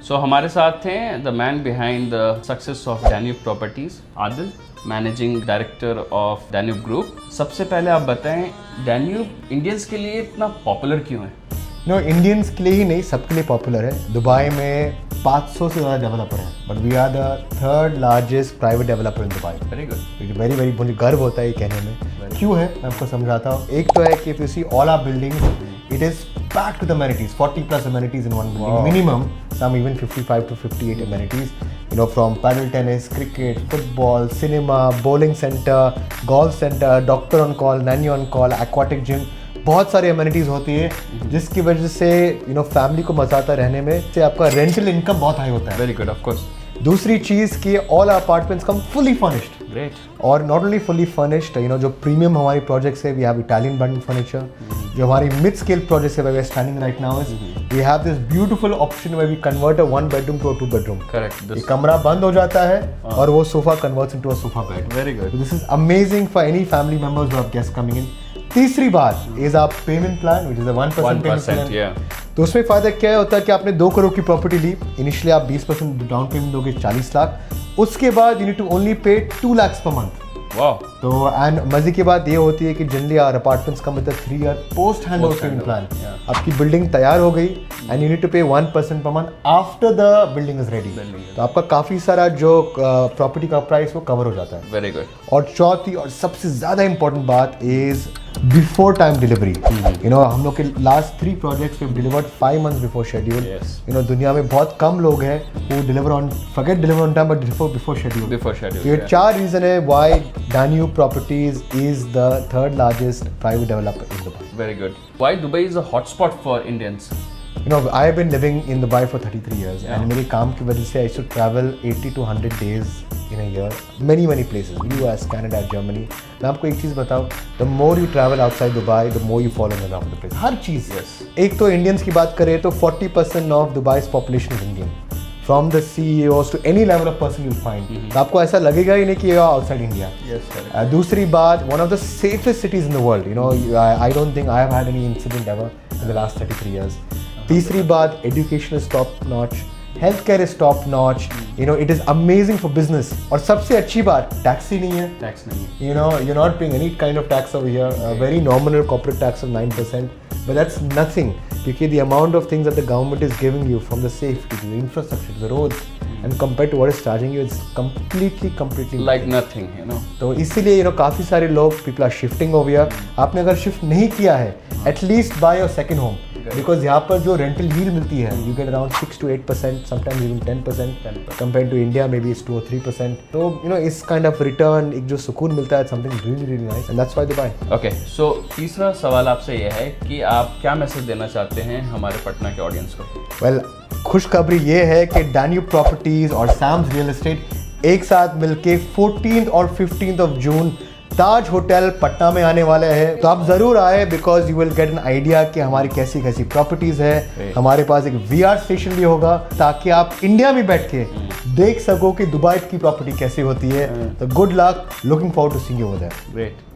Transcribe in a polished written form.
सो हमारे साथ हैं the man behind the success of Danube properties, Adil, managing director of Danube group. सबसे पहले आप बताएं, डैन्यूब इंडियंस के लिए इतना पॉपुलर क्यों है? नो, इंडियंस के लिए ही नहीं, सबके लिए पॉपुलर है। दुबई में 500 से ज़्यादा डेवलपर हैं, but we are the third largest private developer in Dubai. Very good. Very very मुझे गर्व होता है ये कहने में। क्यों है मैं आपको समझाता हूँ। एक तो है कि if you see all our buildings, it is packed with amenities, 40 plus amenities in one building. Wow. Minimum, some even 55 to 58 amenities. You know, from paddle tennis, cricket, football, cinema, bowling center, golf center, doctor on call, nanny on call, aquatic gym. बहुत सारी amenities होती है जिसकी वजह से family को मजा आता रहने में, से आपका रेंटल इनकम बहुत हाई होता है। Very good, of course. दूसरी चीज़ कि all apartments come fully furnished. Great. और नॉट ओनली फुली फर्निश्ड, जो प्रीमियम हमारी प्रोजेक्ट्स है, we have Italian bundle furniture. जो हमारी मिड स्केल प्रोजेक्ट्स है, we are standing right now is we have this beautiful option where we convert a 1 bedroom to a 2 bedroom। Correct. ये कमरा बंद हो जाता है और वो sofa converts into a sofa bed. Very good. This is amazing for any family members who have guest coming in. तीसरी बात इज आप payment plan, which is a 1% payment plan. तो उसमें फायदा क्या होता है कि आपने 2 करोड़ की प्रॉपर्टी ली, इनिशियली आप 20% डाउन पेमेंट दोगे, 40 लाख। उसके बाद you need to only pay 2 lakhs per month। वाह। तो एंड मजे की बात ये होती है कि जनरली आवर अपार्टमेंट्स का मतलब 3 year post hand over payment plan. आपकी बिल्डिंग तैयार हो गई एंड यू नीड टू पे 1% per month after the building is ready. तो आपका काफ़ी सारा जो प्रॉपर्टी का प्राइस वो कवर हो जाता है। Very good. और चौथी और सबसे ज़्यादा इंपॉर्टेंट बात इज बिफोर टाइम डिलीवरी। हम लोग के last 3 projects we've delivered 5 months before schedule। Yes. दुनिया में बहुत कम लोग हैं who deliver on time but before schedule। Before schedule, ये yeah. 4 reason है why Danube Properties is the third largest private developer in Dubai। Very good. Why Dubai is a hotspot for Indians? I have been living in Dubai for 33 years and मेरे काम की वजह से I should travel 80 to 100 days in a year, many places, US, Canada, Germany। मैं आपको एक चीज़ बताऊँ, the more you travel outside Dubai, the more you fall in love with the place। Her cheese. Yes. एक तो Indians की बात करें तो 40% of Dubai's population is Indian। From the CEOs to any level of person you'll find। तो आपको ऐसा लगेगा ही नहीं कि you're outside India। Yes, correct. दूसरी बात, one of the safest cities in the world। I don't think I have had any incident ever in the last 33 years। तीसरी बात, education is top notch, healthcare is top notch। It is amazing for business। और सबसे अच्छी बात, tax ही नहीं है। Tax नहीं। You're not paying any kind of tax over here। A very nominal corporate tax of 9%, but that's nothing because the amount of things that the government is giving you, from the safety to the infrastructure to the roads, and compared to what is charging you, it's completely Like nothing, तो इसीलिए काफ़ी सारे लोग people are shifting over here। आपने अगर shift नहीं किया है, at least buy your second home। Because यहाँ पर जो रेंटल यील्ड मिलती है, you get around 6 to 8%, sometimes even 10% compare to India में भी इज 2 or 3%। तो इस काइंड ऑफ रिटर्न, एक जो सुकून मिलता है, something really nice and that's why Dubai. Okay, so तीसरा सवाल आपसे यह है कि आप क्या मैसेज देना चाहते हैं हमारे पटना के ऑडियंस को? वेल, खुशखबरी ये है कि डैन्यूब प्रॉपर्टीज और सैम्स रियल एस्टेट एक साथ मिलके 14th और 15th of June Taj hotel Patna में आने वाले हैं। तो आप जरूर आए, because you will get an idea कि हमारी कैसी कैसी प्रॉपर्टीज है। हमारे पास एक VR स्टेशन भी होगा ताकि आप इंडिया में बैठ के देख सको कि दुबई की प्रॉपर्टी कैसी होती है। तो good luck, looking forward to seeing you over there. Great.